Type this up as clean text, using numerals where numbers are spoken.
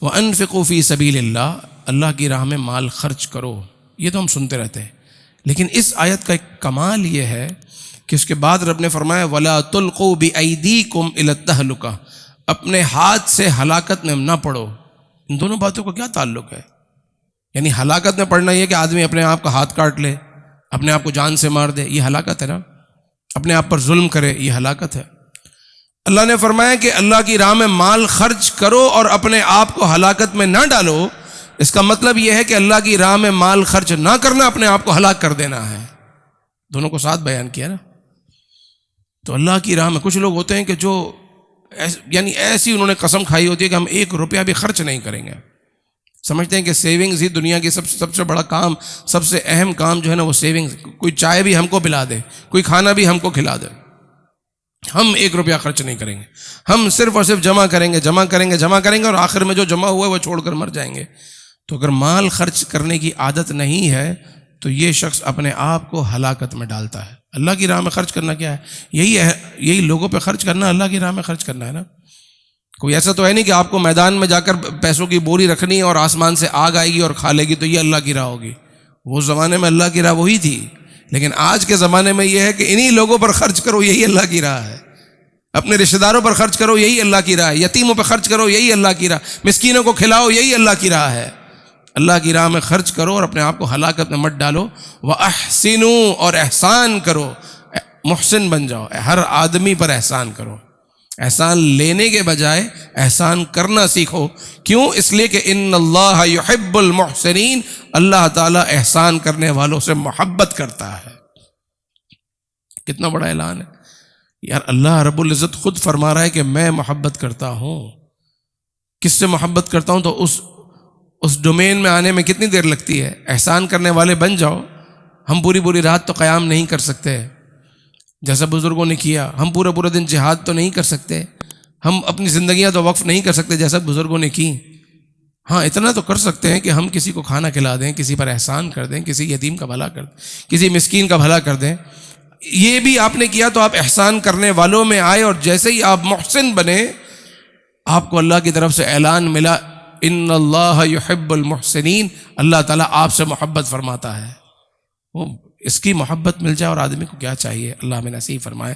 وَأَنفِقُوا فِي سَبِيلِ اللَّهِ، اللہ کی راہ میں مال خرچ کرو. یہ تو ہم سنتے رہتے ہیں، لیکن اس آیت کا ایک کمال یہ ہے کہ اس کے بعد رب نے فرمایا وَلَا تُلْقُوا بِأَيْدِيكُمْ إِلَى التَّهْلُكَةِ، اپنے ہاتھ سے ہلاکت میں نہ پڑو. ان دونوں باتوں کا کیا تعلق ہے؟ یعنی ہلاکت میں پڑنا یہ کہ آدمی اپنے آپ کا ہاتھ کاٹ لے، اپنے آپ کو جان سے مار دے، یہ ہلاکت ہے نا. اپنے آپ پر ظلم کرے، یہ ہلاکت ہے. اللہ نے فرمایا کہ اللہ کی راہ میں مال خرچ کرو اور اپنے آپ کو ہلاکت میں نہ ڈالو. اس کا مطلب یہ ہے کہ اللہ کی راہ میں مال خرچ نہ کرنا اپنے آپ کو ہلاک کر دینا ہے. دونوں کو ساتھ بیان کیا نا. تو اللہ کی راہ میں کچھ لوگ ہوتے ہیں کہ جو یعنی ایسی انہوں نے قسم کھائی ہوتی ہے کہ ہم 1 روپیہ بھی خرچ نہیں کریں گے. سمجھتے ہیں کہ سیونگز ہی دنیا کی سب سے بڑا کام، سب سے اہم کام جو ہے نا وہ سیونگز. کوئی چائے بھی ہم کو پلا دے، کوئی کھانا بھی ہم کو کھلا دے، ہم 1 روپیہ خرچ نہیں کریں گے. ہم صرف اور صرف جمع کریں گے اور آخر میں جو جمع ہوا ہے وہ چھوڑ کر مر جائیں گے. تو اگر مال خرچ کرنے کی عادت نہیں ہے تو یہ شخص اپنے آپ کو ہلاکت میں ڈالتا ہے. اللہ کی راہ میں خرچ کرنا کیا ہے؟ یہی لوگوں پہ خرچ کرنا، اللہ کی راہ میں خرچ کرنا ہے نا. کوئی ایسا تو ہے نہیں کہ آپ کو میدان میں جا کر پیسوں کی بوری رکھنی ہے اور آسمان سے آگ آئے گی اور کھا لے گی تو یہ اللہ کی راہ ہوگی. وہ زمانے میں اللہ کی راہ وہی تھی، لیکن آج کے زمانے میں یہ ہے کہ انہی لوگوں پر خرچ کرو، یہی اللہ کی راہ ہے. اپنے رشتہ داروں پر خرچ کرو، یہی اللہ کی راہ ہے. یتیموں پہ خرچ کرو، یہی اللہ کی راہ. مسکینوں کو کھلاؤ، یہی اللہ کی راہ ہے. اللہ کی راہ میں خرچ کرو اور اپنے آپ کو ہلاکت میں مت ڈالو. وَأَحْسِنُوا، اور احسان کرو، محسن بن جاؤ. ہر آدمی پر احسان کرو. احسان لینے کے بجائے احسان کرنا سیکھو. کیوں؟ اس لیے کہ ان اللہ یحب المحسنین، اللہ تعالیٰ احسان کرنے والوں سے محبت کرتا ہے. کتنا بڑا اعلان ہے یار. اللہ رب العزت خود فرما رہا ہے کہ میں محبت کرتا ہوں. کس سے محبت کرتا ہوں؟ تو اس ڈومین میں آنے میں کتنی دیر لگتی ہے؟ احسان کرنے والے بن جاؤ. ہم پوری رات تو قیام نہیں کر سکتے جیسا بزرگوں نے کیا. ہم پورے دن جہاد تو نہیں کر سکتے. ہم اپنی زندگیاں تو وقف نہیں کر سکتے جیسا بزرگوں نے کی. ہاں اتنا تو کر سکتے ہیں کہ ہم کسی کو کھانا کھلا دیں، کسی پر احسان کر دیں، کسی یتیم کا بھلا کر دیں، کسی مسکین کا بھلا کر دیں. یہ بھی آپ نے کیا تو آپ احسان کرنے والوں میں آئے، اور جیسے ہی آپ محسن بنے آپ کو اللہ کی طرف سے اعلان ملا ان اللہ یحب المحسنین. اللہ تعالیٰ آپ سے محبت فرماتا ہے. وہ اس کی محبت مل جائے اور آدمی کو کیا چاہیے؟ اللہ ہمیں نصیب فرمائے.